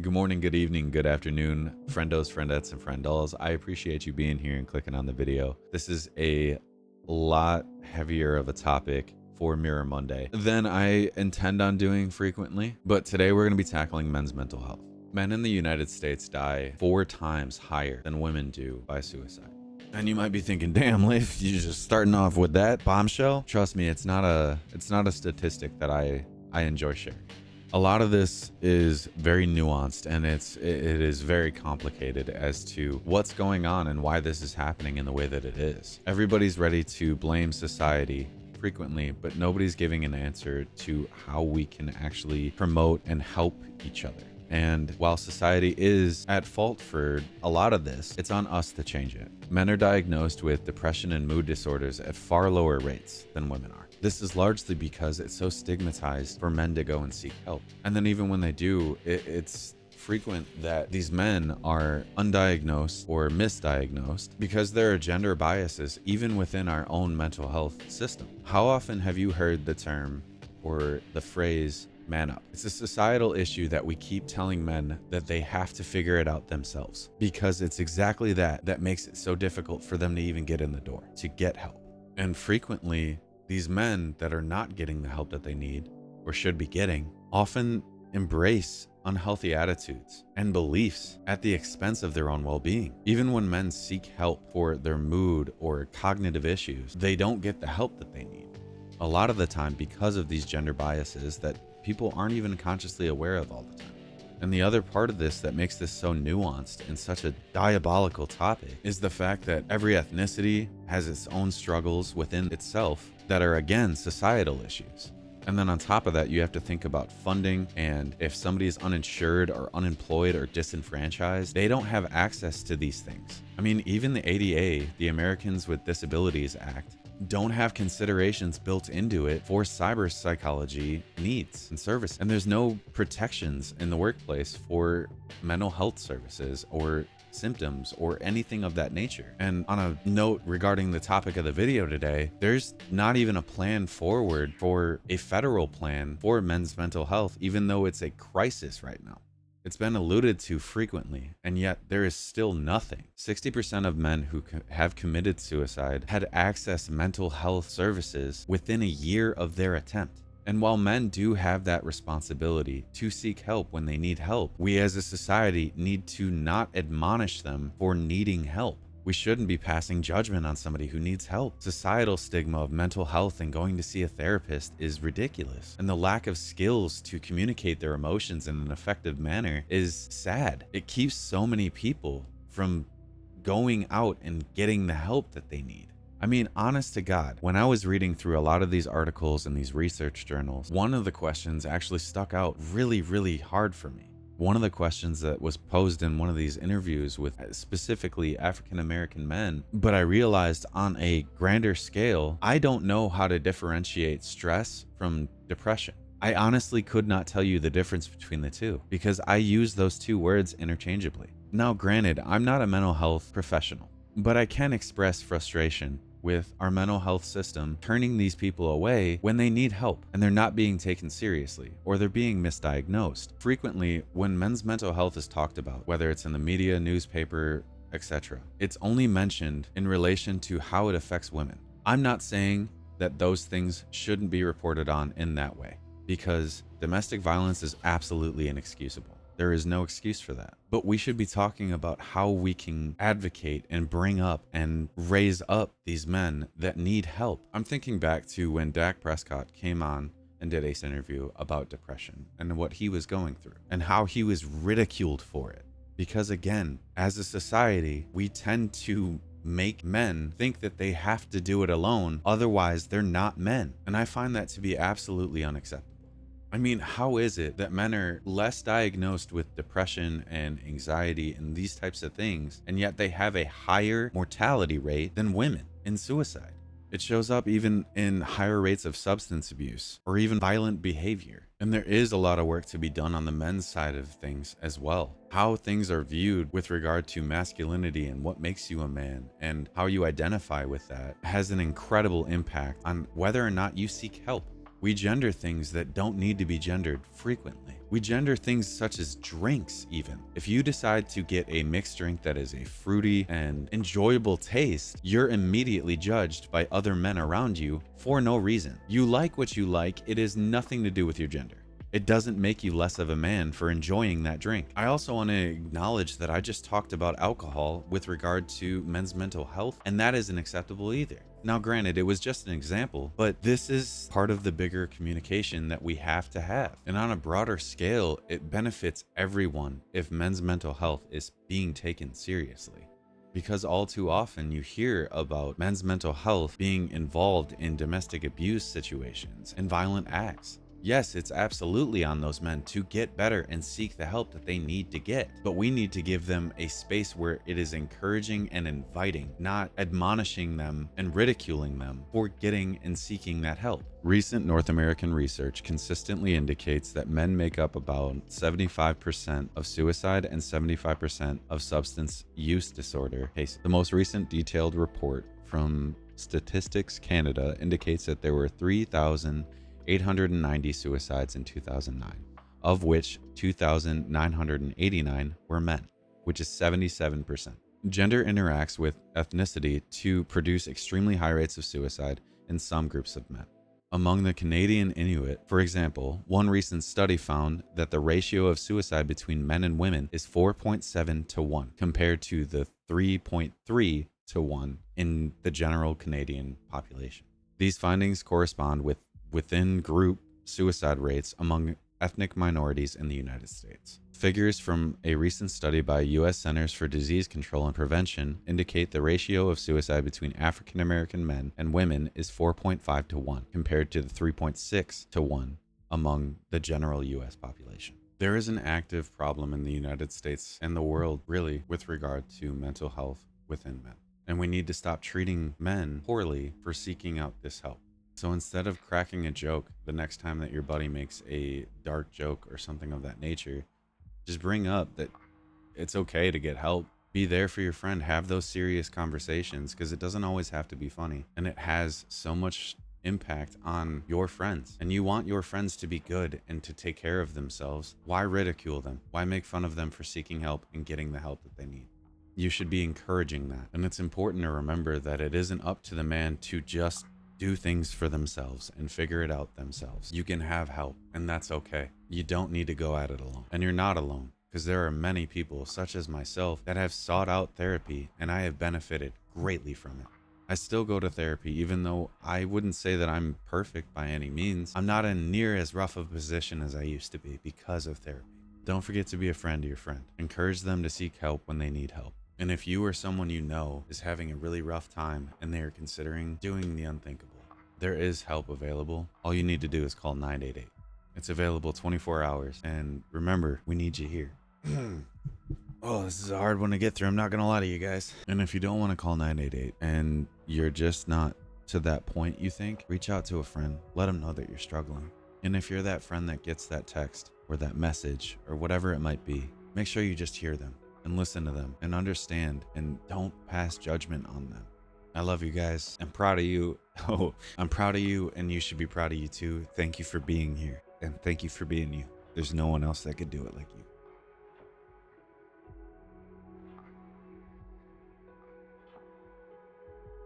Good morning, good evening, good afternoon, friendos, friendettes, and friendalls. I appreciate you being here and clicking on the video. This is a lot heavier of a topic for Mirror Monday than I intend on doing frequently, but today we're going to be tackling men's mental health. Men in the United States die 4 times higher than women do by suicide. And you might be thinking, damn, Leif, you just starting off with that bombshell? Trust me, it's not a statistic that I enjoy sharing. A lot of this is very nuanced and it is very complicated as to what's going on and why this is happening in the way that it is. Everybody's ready to blame society frequently, but nobody's giving an answer to how we can actually promote and help each other. And while society is at fault for a lot of this, it's on us to change it. Men are diagnosed with depression and mood disorders at far lower rates than women are. This is largely because it's so stigmatized for men to go and seek help. And then even when they do, it's frequent that these men are undiagnosed or misdiagnosed because there are gender biases even within our own mental health system. How often have you heard the term or the phrase, man up? It's a societal issue that we keep telling men that they have to figure it out themselves, because it's exactly that makes it so difficult for them to even get in the door, to get help. And frequently, these men that are not getting the help that they need or should be getting often embrace unhealthy attitudes and beliefs at the expense of their own well-being. Even when men seek help for their mood or cognitive issues, they don't get the help that they need. A lot of the time because of these gender biases that people aren't even consciously aware of all the time. And the other part of this that makes this so nuanced and such a diabolical topic is the fact that every ethnicity has its own struggles within itself that are, again, societal issues. And then on top of that, you have to think about funding, and if somebody is uninsured or unemployed or disenfranchised, they don't have access to these things. I mean, even the ADA, the Americans with Disabilities Act, don't have considerations built into it for cyber psychology needs and service. And there's no protections in the workplace for mental health services or symptoms or anything of that nature. And on a note regarding the topic of the video today, there's not even a plan forward for a federal plan for men's mental health, even though it's a crisis right now. It's been alluded to frequently, and yet there is still nothing. 60% of men who have committed suicide had accessed mental health services within a year of their attempt. And while men do have that responsibility to seek help when they need help, we as a society need to not admonish them for needing help. We shouldn't be passing judgment on somebody who needs help. Societal stigma of mental health and going to see a therapist is ridiculous. And the lack of skills to communicate their emotions in an effective manner is sad. It keeps so many people from going out and getting the help that they need. I mean, honest to God, when I was reading through a lot of these articles and these research journals, one of the questions actually stuck out really hard for me. One of the questions that was posed in one of these interviews with specifically African American men, but I realized on a grander scale, I don't know how to differentiate stress from depression. I honestly could not tell you the difference between the two because I use those two words interchangeably. Now, granted, I'm not a mental health professional, but I can express frustration with our mental health system turning these people away when they need help and they're not being taken seriously or they're being misdiagnosed. Frequently, when men's mental health is talked about, whether it's in the media, newspaper, etc., it's only mentioned in relation to how it affects women. I'm not saying that those things shouldn't be reported on in that way, because domestic violence is absolutely inexcusable. There is no excuse for that. But we should be talking about how we can advocate and bring up and raise up these men that need help. I'm thinking back to when Dak Prescott came on and did an interview about depression and what he was going through and how he was ridiculed for it. Because again, as a society, we tend to make men think that they have to do it alone, otherwise they're not men. And I find that to be absolutely unacceptable. I mean, how is it that men are less diagnosed with depression and anxiety and these types of things, and yet they have a higher mortality rate than women in suicide? It shows up even in higher rates of substance abuse or even violent behavior. And there is a lot of work to be done on the men's side of things as well. How things are viewed with regard to masculinity and what makes you a man and how you identify with that has an incredible impact on whether or not you seek help. We gender things that don't need to be gendered frequently. We gender things such as drinks even. If you decide to get a mixed drink that is a fruity and enjoyable taste, you're immediately judged by other men around you for no reason. You like what you like, it has nothing to do with your gender. It doesn't make you less of a man for enjoying that drink. I also want to acknowledge that I just talked about alcohol with regard to men's mental health, and that isn't acceptable either. Now, granted, it was just an example, but this is part of the bigger communication that we have to have. And on a broader scale, it benefits everyone if men's mental health is being taken seriously. Because all too often you hear about men's mental health being involved in domestic abuse situations and violent acts. Yes, it's absolutely on those men to get better and seek the help that they need to get, but we need to give them a space where it is encouraging and inviting, not admonishing them and ridiculing them for getting and seeking that help. Recent North American research consistently indicates that men make up about 75% of suicide and 75% of substance use disorder cases. The most recent detailed report from Statistics Canada indicates that there were 3,890 suicides in 2009, of which 2,989 were men, which is 77%. Gender interacts with ethnicity to produce extremely high rates of suicide in some groups of men. Among the Canadian Inuit, for example, one recent study found that the ratio of suicide between men and women is 4.7 to 1, compared to the 3.3 to 1 in the general Canadian population. These findings correspond with within group suicide rates among ethnic minorities in the United States. Figures from a recent study by U.S. Centers for Disease Control and Prevention indicate the ratio of suicide between African American men and women is 4.5 to 1, compared to the 3.6 to 1 among the general U.S. population. There is an active problem in the United States and the world, really, with regard to mental health within men. And we need to stop treating men poorly for seeking out this help. So instead of cracking a joke the next time that your buddy makes a dark joke or something of that nature, just bring up that it's okay to get help. Be there for your friend. Have those serious conversations, because it doesn't always have to be funny. And it has so much impact on your friends. And you want your friends to be good and to take care of themselves. Why ridicule them? Why make fun of them for seeking help and getting the help that they need? You should be encouraging that. And it's important to remember that it isn't up to the man to just do things for themselves and figure it out themselves. You can have help, and that's okay. You don't need to go at it alone. And you're not alone, because there are many people, such as myself, that have sought out therapy, and I have benefited greatly from it. I still go to therapy, even though I wouldn't say that I'm perfect by any means. I'm not in near as rough of a position as I used to be because of therapy. Don't forget to be a friend to your friend. Encourage them to seek help when they need help. And if you or someone you know is having a really rough time and they are considering doing the unthinkable, there is help available. All you need to do is call 988. It's available 24 hours. And remember, we need you here. Oh, this is a hard one to get through. I'm not going to lie to you guys. And if you don't want to call 988 and you're just not to that point, you think, reach out to a friend. Let them know that you're struggling. And if you're that friend that gets that text or that message or whatever it might be, make sure you just hear them and listen to them and understand, and don't pass judgment on them. I love you guys. I'm proud of you. Oh, I'm proud of you, and you should be proud of you too. Thank you for being here, and thank you for being you. There's no one else that could do it like you.